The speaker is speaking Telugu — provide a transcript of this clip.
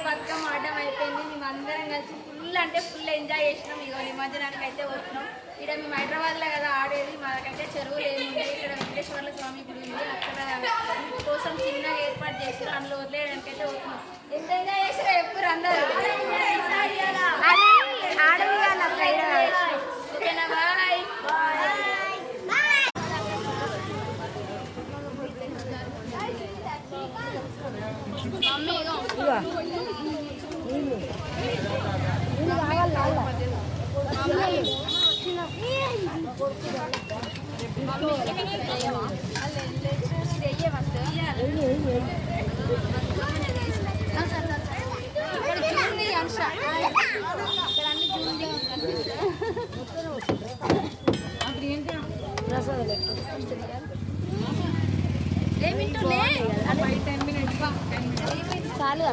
బతుకమ్మ ఆడడం అయిపోయింది. మేము అందరం కలిసి ఫుల్ అంటే ఫుల్ ఎంజాయ్ చేసినాం. ఇగో నిమజ్జనానికి అయితే వస్తున్నాం. ఇక్కడ మేము హైదరాబాద్లో కదా ఆడేది, మాకైతే చెరువులు ఏముంది. ఇక్కడ వెంకటేశ్వర స్వామి గుడి ఉంది, అక్కడ కోసం చిన్నగా ఏర్పాటు చేసారు. అందులో వదిలేయడానికి అయితే వస్తున్నాం. ఎంత ఎంజాయ్ చేసారో ఎప్పుడు అందరూ ఓకేనా? బాయ్. మమ్మీ ఏమిటో